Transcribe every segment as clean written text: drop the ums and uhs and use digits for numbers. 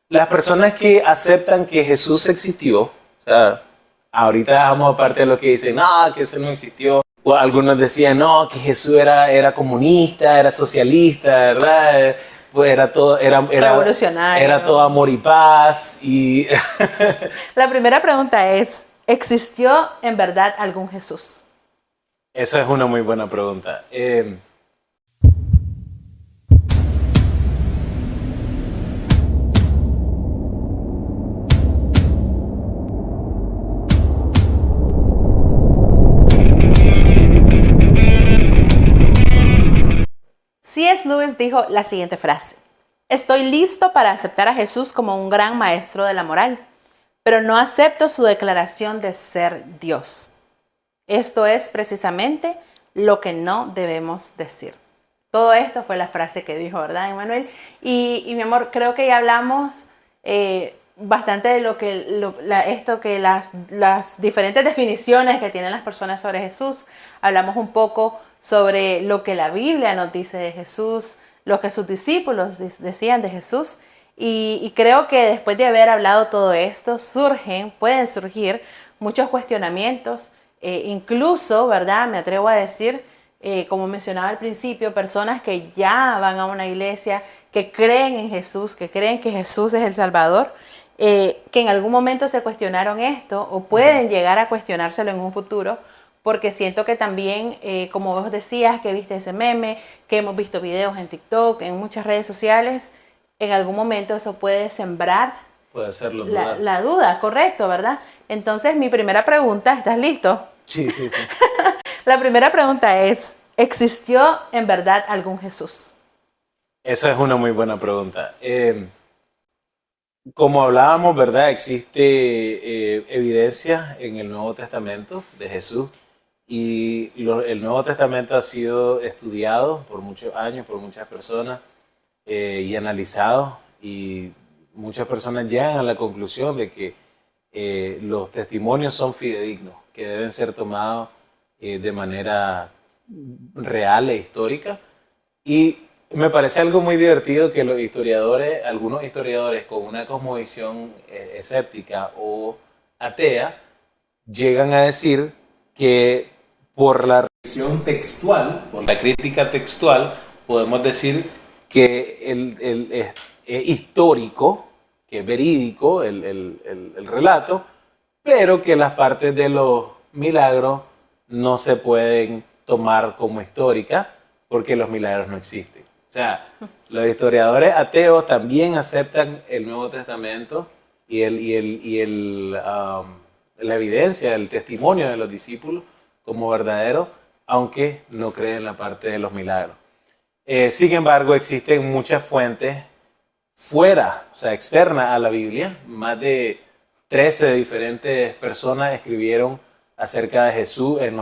Las personas que aceptan que Jesús existió, o sea, ahorita dejamos aparte de lo que dicen, no, que eso no existió. O algunos decían, no, que Jesús era comunista, era socialista, ¿verdad? Pues era todo, era todo Revolucionario. amor y paz. Y La primera pregunta es, ¿existió en verdad algún Jesús? esa es una muy buena pregunta. C.S. Lewis dijo la siguiente frase: estoy listo para aceptar a Jesús como un gran maestro de la moral, pero no acepto su declaración de ser Dios. Esto es precisamente lo que no debemos decir. Todo esto fue la frase que dijo, ¿verdad, Emmanuel? Y mi amor, creo que ya hablamos bastante de las diferentes definiciones que tienen las personas sobre Jesús. Hablamos un poco sobre lo que la Biblia nos dice de Jesús, lo que sus discípulos decían de Jesús. Y creo que después de haber hablado todo esto, pueden surgir muchos cuestionamientos, incluso, ¿verdad? Me atrevo a decir, como mencionaba al principio, personas que ya van a una iglesia, que creen en Jesús, que creen que Jesús es el Salvador, que en algún momento se cuestionaron esto o pueden llegar a cuestionárselo en un futuro, porque siento que también, como vos decías, que viste ese meme, que hemos visto videos en TikTok, en muchas redes sociales, en algún momento eso puede sembrar Puede hacerlo la duda, correcto, ¿verdad? Entonces, mi primera pregunta, ¿estás listo? Sí, sí, sí. La primera pregunta es, ¿existió en verdad algún Jesús? Esa es una muy buena pregunta. Como hablábamos, ¿verdad? Existe evidencia en el Nuevo Testamento de Jesús y el Nuevo Testamento ha sido estudiado por muchos años, por muchas personas y analizado, y muchas personas llegan a la conclusión de que los testimonios son fidedignos, que deben ser tomados de manera real e histórica. Y me parece algo muy divertido que los historiadores, algunos historiadores con una cosmovisión escéptica o atea, llegan a decir que por la revisión textual, por la crítica textual, podemos decir que es histórico, que es verídico el relato, pero que las partes de los milagros no se pueden tomar como históricas porque los milagros no existen. O sea, los historiadores ateos también aceptan el Nuevo Testamento y la evidencia, el testimonio de los discípulos como verdadero, aunque no creen en la parte de los milagros. Sin embargo, existen muchas fuentes fuera, o sea, externas a la Biblia. Más de 13 diferentes personas escribieron acerca de Jesús en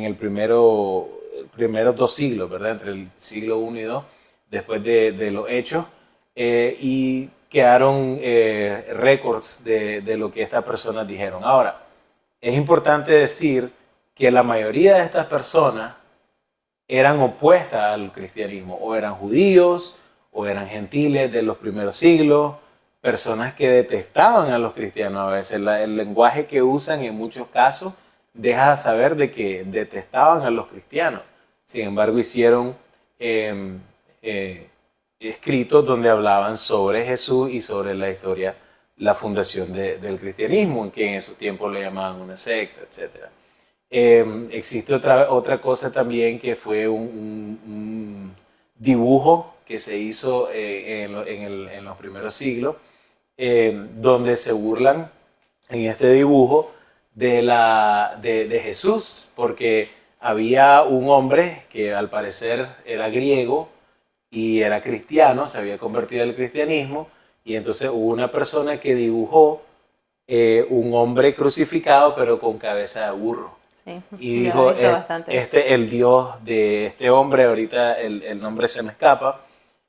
el primeros 2 siglos, ¿verdad? Entre el siglo I y II, después de los Hechos, y quedaron récords de lo que estas personas dijeron. Ahora, es importante decir que la mayoría de estas personas eran opuestas al cristianismo, o eran judíos, o eran gentiles de los primeros siglos, personas que detestaban a los cristianos. A veces el lenguaje que usan en muchos casos deja saber de que detestaban a los cristianos. Sin embargo, hicieron escritos donde hablaban sobre Jesús y sobre la historia, la fundación del cristianismo, que en esos tiempos lo llamaban una secta, etc. Existe otra cosa también, que fue un dibujo que se hizo en los primeros siglos, donde se burlan en este dibujo de Jesús, porque había un hombre que al parecer era griego y era cristiano, se había convertido al cristianismo, y entonces hubo una persona que dibujó un hombre crucificado pero con cabeza de burro. Sí, Y dijo, el Dios de este hombre, ahorita el nombre se me escapa,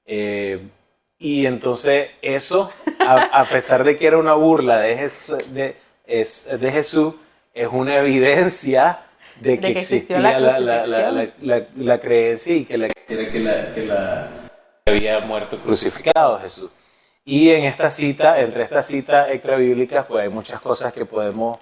y entonces eso, a pesar de que era una burla de Jesús, es una evidencia de que existía la creencia y que había muerto crucificado Jesús. Y en esta cita, entre estas citas extrabíblicas, pues hay muchas cosas que podemos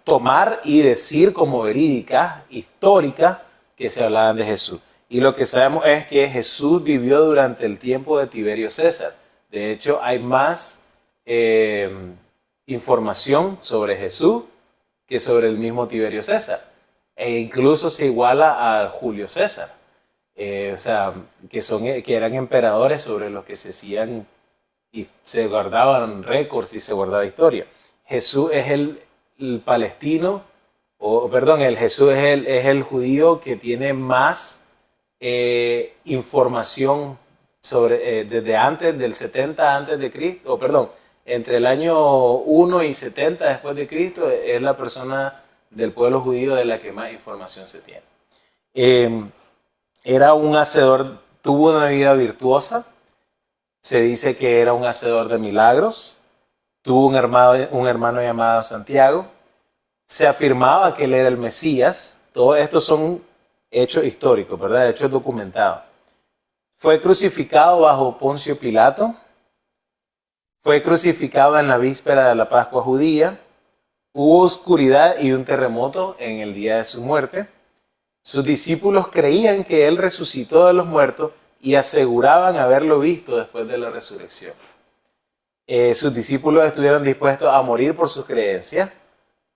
tomar y decir como verídicas, históricas, que se hablaban de Jesús. Y lo que sabemos es que Jesús vivió durante el tiempo de Tiberio César. De hecho, hay más información sobre Jesús que sobre el mismo Tiberio César. E incluso se iguala a Julio César. O sea, que eran emperadores sobre los que se hacían y se guardaban récords y se guardaba historia. Jesús es el palestino, Jesús es el judío que tiene más información sobre, desde antes del 70 antes de Cristo, entre el año 1 y 70 después de Cristo, es la persona del pueblo judío de la que más información se tiene. Era un hacedor, tuvo una vida virtuosa, se dice que era un hacedor de milagros, tuvo un hermano llamado Santiago, se afirmaba que él era el Mesías. Todos estos son hechos históricos, ¿verdad? Hechos documentados. Fue crucificado bajo Poncio Pilato, fue crucificado en la víspera de la Pascua judía, hubo oscuridad y un terremoto en el día de su muerte. Sus discípulos creían que él resucitó de los muertos y aseguraban haberlo visto después de la resurrección. Sus discípulos estuvieron dispuestos a morir por sus creencias.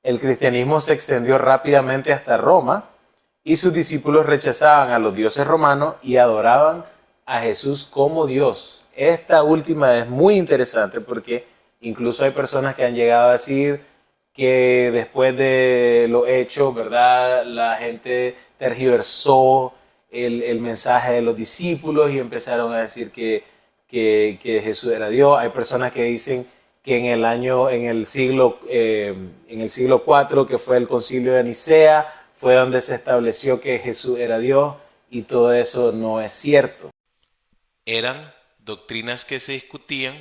El cristianismo se extendió rápidamente hasta Roma y sus discípulos rechazaban a los dioses romanos y adoraban a Jesús como Dios. Esta última es muy interesante porque incluso hay personas que han llegado a decir que después de lo hecho, ¿verdad?, la gente tergiversó el mensaje de los discípulos y empezaron a decir que Jesús era Dios. Hay personas que dicen que en el siglo IV, que fue el concilio de Nicea, fue donde se estableció que Jesús era Dios, y todo eso no es cierto. Eran doctrinas que se discutían.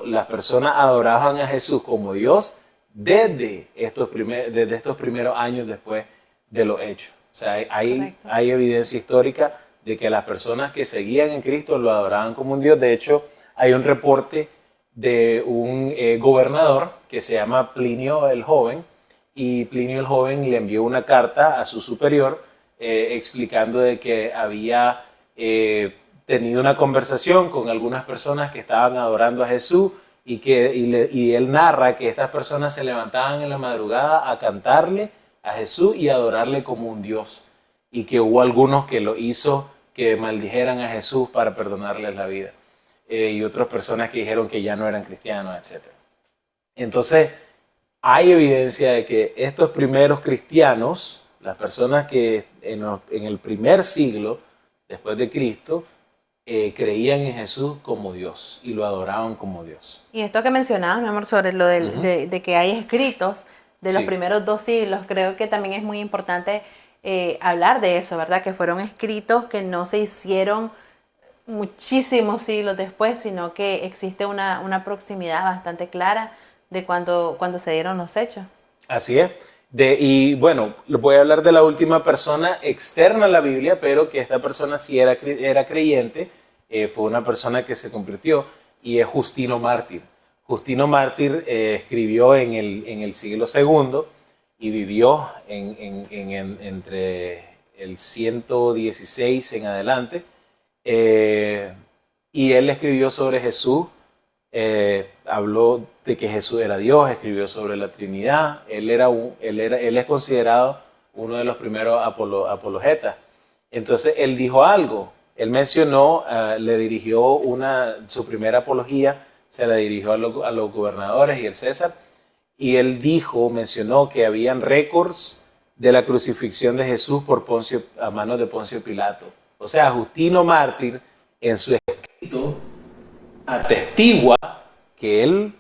Las personas adoraban a Jesús como Dios desde estos primeros años después de los hechos. O sea, hay evidencia histórica de que las personas que seguían en Cristo lo adoraban como un Dios. De hecho, hay un reporte de un gobernador que se llama Plinio el Joven, y Plinio el Joven le envió una carta a su superior explicando de que había tenido una conversación con algunas personas que estaban adorando a Jesús y él narra que estas personas se levantaban en la madrugada a cantarle a Jesús y adorarle como un Dios, y que hubo algunos que lo hizo que maldijeran a Jesús para perdonarles la vida, y otras personas que dijeron que ya no eran cristianos, etc. Entonces, hay evidencia de que estos primeros cristianos, las personas que en el primer siglo después de Cristo, creían en Jesús como Dios y lo adoraban como Dios. Y esto que mencionabas, mi amor, sobre lo de que hay escritos de los primeros 2 siglos, creo que también es muy importante hablar de eso, ¿verdad? Que fueron escritos que no se hicieron muchísimos siglos después, sino que existe una proximidad bastante clara de cuando se dieron los hechos. Así es. Y bueno, voy a hablar de la última persona externa a la Biblia, pero que esta persona sí era creyente, fue una persona que se convirtió, y es Justino Mártir. Justino Mártir escribió en el siglo II y vivió entre el 116 en adelante, y él escribió sobre Jesús, habló de que Jesús era Dios, escribió sobre la Trinidad. Él es considerado uno de los primeros apologetas. Entonces él dijo algo, él mencionó, le dirigió su primera apología, se la dirigió a los gobernadores y el César, y él mencionó que habían récords de la crucifixión de Jesús a manos de Poncio Pilato. O sea, Justino Mártir en su escrito atestigua que él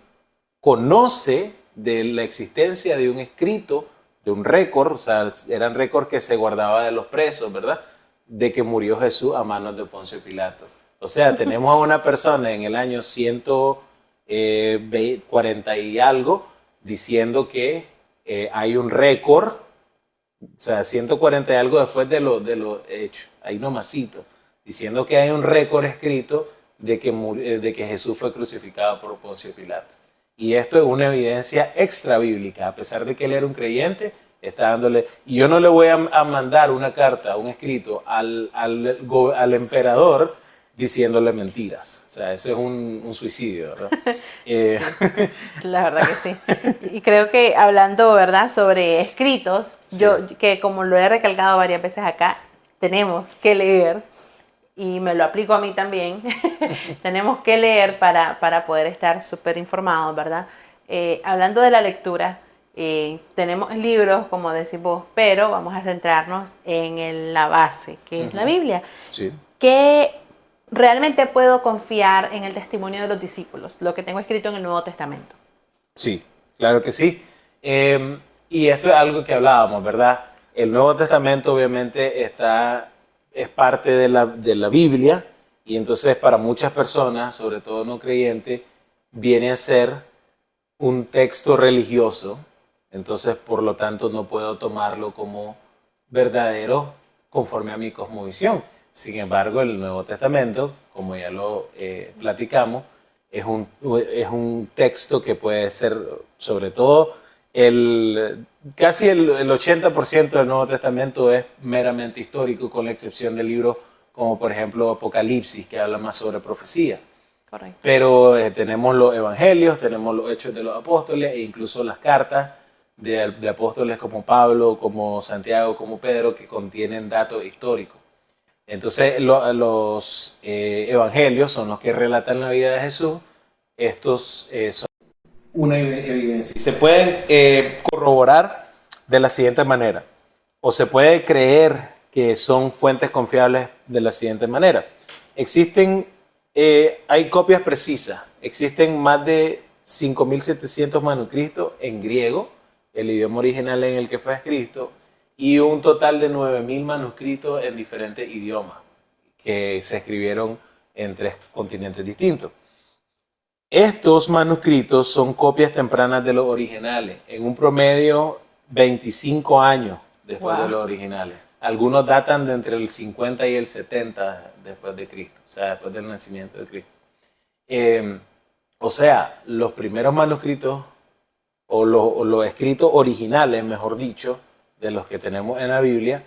conoce de la existencia de un escrito, de un récord, o sea, eran récords que se guardaba de los presos, ¿verdad?, de que murió Jesús a manos de Poncio Pilato. O sea, tenemos a una persona en el año 140 y algo diciendo que hay un récord, o sea, 140 y algo después de lo hecho, ahí nomasito, diciendo que hay un récord escrito de que Jesús fue crucificado por Poncio Pilato. Y esto es una evidencia extra bíblica, a pesar de que él era un creyente, está dándole... Y yo no le voy a mandar una carta, un escrito al emperador diciéndole mentiras. O sea, ese es un suicidio, ¿verdad? Sí, la verdad que sí. Y creo que hablando, ¿verdad?, sobre escritos, Sí. yo que como lo he recalcado varias veces acá, tenemos que leer, y me lo aplico a mí también, tenemos que leer para poder estar súper informados, ¿verdad? Hablando de la lectura, tenemos libros, como decís vos, pero vamos a centrarnos en la base, que es la Biblia. Sí. Que realmente puedo confiar en el testimonio de los discípulos, lo que tengo escrito en el Nuevo Testamento. Sí, claro que sí. Y esto es algo que hablábamos, ¿verdad? El Nuevo Testamento obviamente es parte de la Biblia, y entonces para muchas personas, sobre todo no creyentes, viene a ser un texto religioso. Entonces, por lo tanto, no puedo tomarlo como verdadero conforme a mi cosmovisión. Sin embargo, el Nuevo Testamento, como ya lo platicamos, es un texto que puede ser, sobre todo, casi el 80% del Nuevo Testamento es meramente histórico, con la excepción de libros como, por ejemplo, Apocalipsis, que habla más sobre profecía. Correcto. Pero tenemos los evangelios, tenemos los hechos de los apóstoles, e incluso las cartas de apóstoles como Pablo, como Santiago, como Pedro, que contienen datos históricos. Entonces, los evangelios son los que relatan la vida de Jesús. Estos son una evidencia. Se pueden corroborar de la siguiente manera, o se puede creer que son fuentes confiables de la siguiente manera. Hay copias precisas. Existen más de 5.700 manuscritos en griego, el idioma original en el que fue escrito, y un total de 9.000 manuscritos en diferentes idiomas que se escribieron en 3 continentes distintos. Estos manuscritos son copias tempranas de los originales, en un promedio 25 años después de los originales. Algunos datan de entre el 50 y el 70 después de Cristo, o sea, después del nacimiento de Cristo. O sea, los primeros manuscritos, o los escritos originales, mejor dicho, de los que tenemos en la Biblia,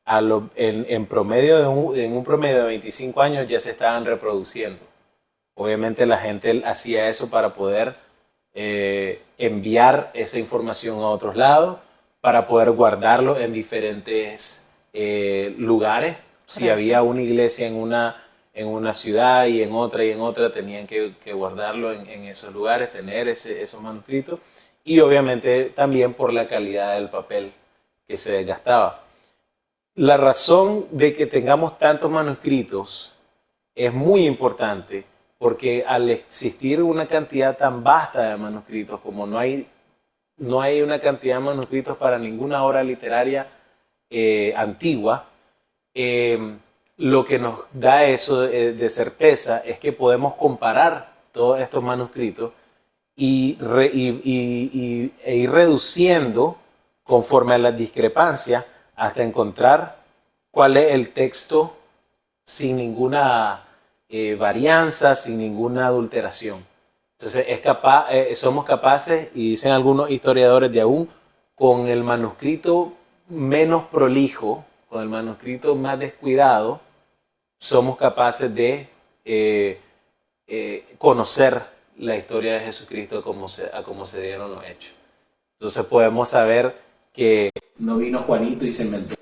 en un promedio de 25 años ya se estaban reproduciendo. Obviamente la gente hacía eso para poder enviar esa información a otros lados, para poder guardarlo en diferentes lugares. Si había una iglesia en una ciudad y en otra, tenían que guardarlo en esos lugares, tener esos manuscritos, y obviamente también por la calidad del papel que se desgastaba. La razón de que tengamos tantos manuscritos es muy importante, porque al existir una cantidad tan vasta de manuscritos, como no hay una cantidad de manuscritos para ninguna obra literaria antigua, lo que nos da eso de certeza es que podemos comparar todos estos manuscritos e ir reduciendo conforme a las discrepancias hasta encontrar cuál es el texto sin ninguna varianza, sin ninguna adulteración. Entonces somos capaces, y dicen algunos historiadores, de aún con el manuscrito menos prolijo, con el manuscrito más descuidado, somos capaces de conocer la historia de Jesucristo como se dieron los hechos. Entonces podemos saber que no vino Juanito y se inventó,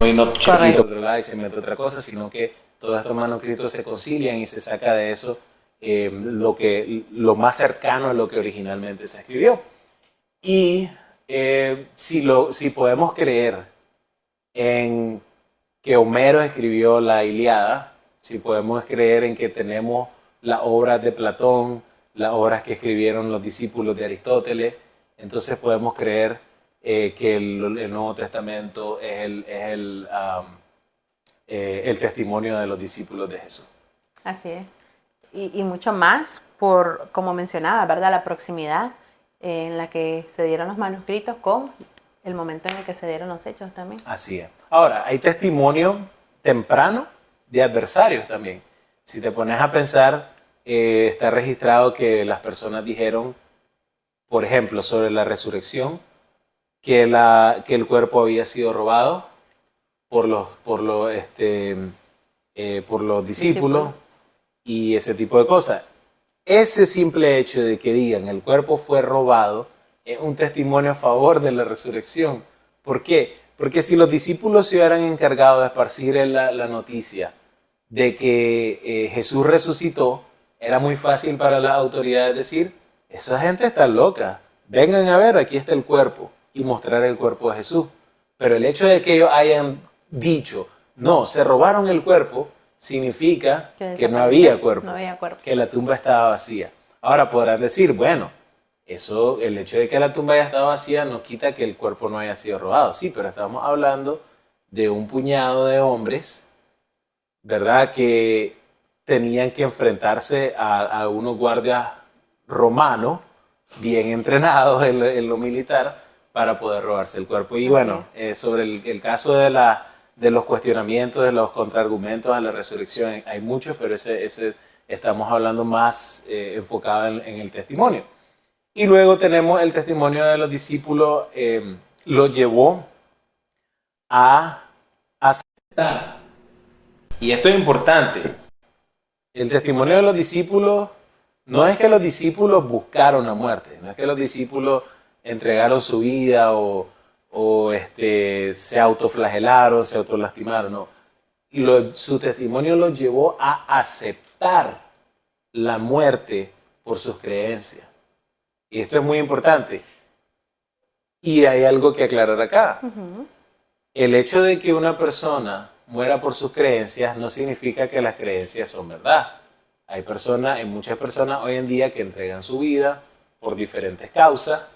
no vino Chapito y se inventó otra cosa, sino que todos estos manuscritos se concilian y se saca de eso lo más cercano a lo que originalmente se escribió. Y si podemos creer en que Homero escribió la Ilíada, si podemos creer en que tenemos las obras de Platón, las obras que escribieron los discípulos de Aristóteles, entonces podemos creer que el Nuevo Testamento es el testimonio de los discípulos de Jesús. Así es. Y mucho más por, como mencionaba, ¿verdad?, la proximidad en la que se dieron los manuscritos con el momento en el que se dieron los hechos también. Así es. Ahora, hay testimonio temprano de adversarios también. Si te pones a pensar, está registrado que las personas dijeron, por ejemplo, sobre la resurrección, que el cuerpo había sido robado por los discípulos y ese tipo de cosas. Ese simple hecho de que digan el cuerpo fue robado es un testimonio a favor de la resurrección. ¿Por qué? Porque si los discípulos se hubieran encargado de esparcir la noticia de que Jesús resucitó, era muy fácil para las autoridades decir, esa gente está loca, vengan a ver, aquí está el cuerpo, y mostrar el cuerpo de Jesús. Pero el hecho de que ellos hayan dicho, no, se robaron el cuerpo, significa que no había cuerpo, que la tumba estaba vacía. Ahora podrán decir, bueno, el hecho de que la tumba haya estado vacía no quita que el cuerpo no haya sido robado. Sí, pero estamos hablando de un puñado de hombres, ¿verdad?, que tenían que enfrentarse a unos guardias romanos bien entrenados en lo militar para poder robarse el cuerpo. Y bueno, sobre el caso de los cuestionamientos, de los contraargumentos a la resurrección, hay muchos, pero ese estamos hablando más enfocado en el testimonio. Y luego tenemos el testimonio de los discípulos, lo llevó a aceptar. Y esto es importante. El testimonio de los discípulos no es que los discípulos buscaron la muerte, no es que los discípulos entregaron su vida o se autoflagelaron, se autolastimaron, no. Su testimonio los llevó a aceptar la muerte por sus creencias. Y esto es muy importante. Y hay algo que aclarar acá. El hecho de que una persona muera por sus creencias no significa que las creencias son verdad. Hay muchas personas hoy en día que entregan su vida por diferentes causas,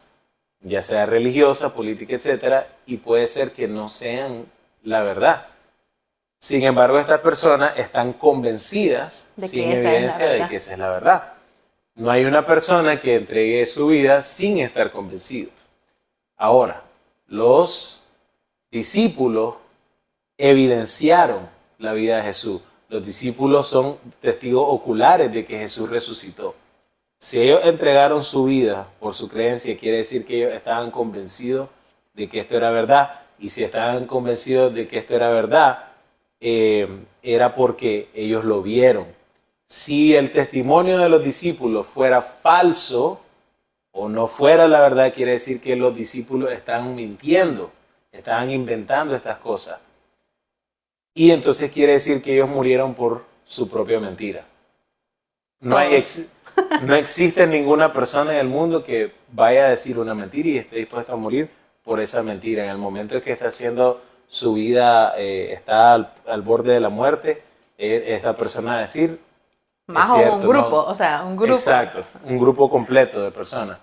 ya sea religiosa, política, etcétera, y puede ser que no sean la verdad. Sin embargo, estas personas están convencidas, sin evidencia, de que esa es la verdad. No hay una persona que entregue su vida sin estar convencido. Ahora, los discípulos evidenciaron la vida de Jesús. Los discípulos son testigos oculares de que Jesús resucitó. Si ellos entregaron su vida por su creencia, quiere decir que ellos estaban convencidos de que esto era verdad. Y si estaban convencidos de que esto era verdad, era porque ellos lo vieron. Si el testimonio de los discípulos fuera falso o no fuera la verdad, quiere decir que los discípulos estaban mintiendo, estaban inventando estas cosas. Y entonces quiere decir que ellos murieron por su propia mentira. No existe ninguna persona en el mundo que vaya a decir una mentira y esté dispuesta a morir por esa mentira. En el momento en que está haciendo su vida, está al borde de la muerte, esta persona va a decir... Más o un grupo, ¿no? O sea, un grupo. Exacto, un grupo completo de personas.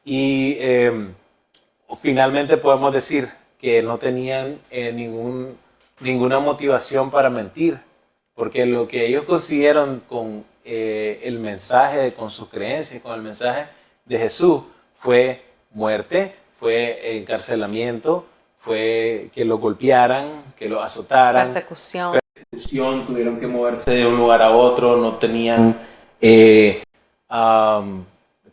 Y finalmente podemos decir que no tenían ninguna motivación para mentir, porque lo que ellos consiguieron con el mensaje, con sus creencias, con el mensaje de Jesús, fue muerte, fue encarcelamiento, fue que lo golpearan, que lo azotaran. Persecución, tuvieron que moverse de un lugar a otro, no tenían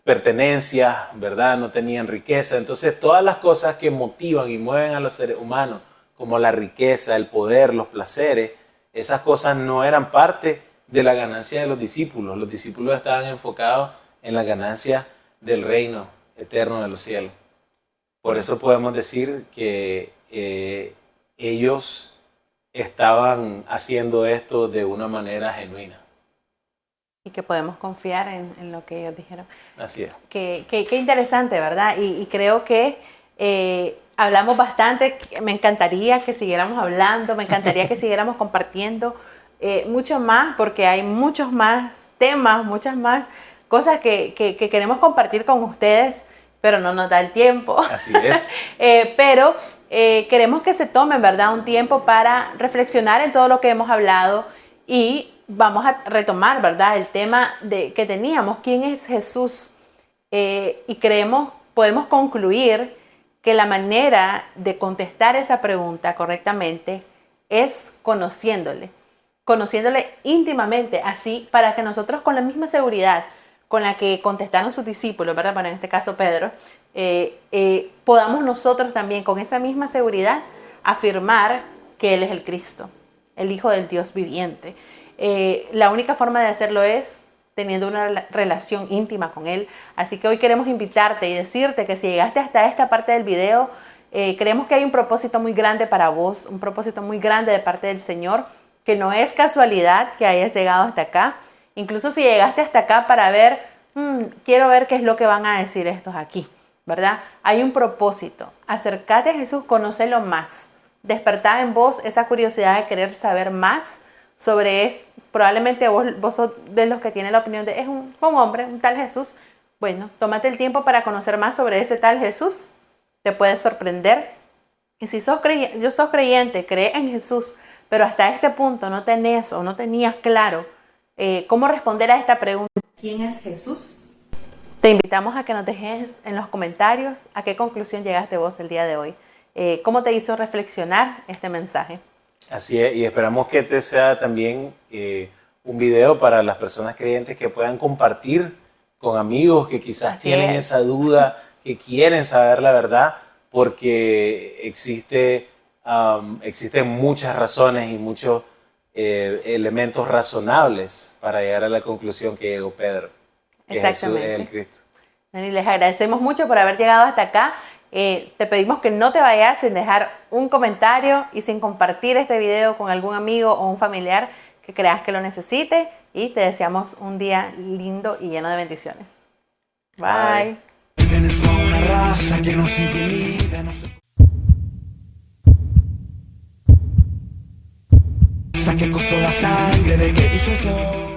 pertenencias, ¿verdad? No tenían riqueza. Entonces, todas las cosas que motivan y mueven a los seres humanos, como la riqueza, el poder, los placeres, esas cosas no eran parte de la ganancia de los discípulos. Los discípulos estaban enfocados en la ganancia del reino eterno de los cielos. Por eso podemos decir que ellos estaban haciendo esto de una manera genuina. Y que podemos confiar en lo que ellos dijeron. Así es. Qué interesante, ¿verdad? Y creo que hablamos bastante. Me encantaría que siguiéramos hablando, me encantaría que siguiéramos compartiendo mucho más, porque hay muchos más temas, muchas más cosas que queremos compartir con ustedes, pero no nos da el tiempo. Así es. Pero queremos que se tomen, ¿verdad?, un tiempo para reflexionar en todo lo que hemos hablado y vamos a retomar, ¿verdad?, el tema que teníamos, ¿quién es Jesús? Y podemos concluir que la manera de contestar esa pregunta correctamente es conociéndole. conociéndole íntimamente, así para que nosotros con la misma seguridad con la que contestaron sus discípulos, ¿verdad? Pero en este caso Pedro, podamos nosotros también con esa misma seguridad afirmar que Él es el Cristo, el Hijo del Dios viviente. La única forma de hacerlo es teniendo una relación íntima con Él. Así que hoy queremos invitarte y decirte que si llegaste hasta esta parte del video, creemos que hay un propósito muy grande para vos, un propósito muy grande de parte del Señor, que no es casualidad que hayas llegado hasta acá. Incluso si llegaste hasta acá para ver, quiero ver qué es lo que van a decir estos aquí, ¿verdad? Hay un propósito. Acércate a Jesús, conócelo más. Despertá en vos esa curiosidad de querer saber más sobre él. Probablemente vos sos de los que tienen la opinión de es un hombre, un tal Jesús. Bueno, tómate el tiempo para conocer más sobre ese tal Jesús. Te puede sorprender. Y si sos creyente, cree en Jesús, pero hasta este punto no tenés o no tenías claro cómo responder a esta pregunta. ¿Quién es Jesús? Te invitamos a que nos dejes en los comentarios a qué conclusión llegaste vos el día de hoy. ¿Cómo te hizo reflexionar este mensaje? Así es, y esperamos que este sea también un video para las personas creyentes que puedan compartir con amigos que quizás tienen esa duda, que quieren saber la verdad, porque existen muchas razones y muchos elementos razonables para llegar a la conclusión que llegó Pedro, que Jesús es el Cristo. Y les agradecemos mucho por haber llegado hasta acá. Te pedimos que no te vayas sin dejar un comentario y sin compartir este video con algún amigo o un familiar que creas que lo necesite, y te deseamos un día lindo y lleno de bendiciones. Bye. Una raza que nos intimida, que costó la sangre de que hizo el sol.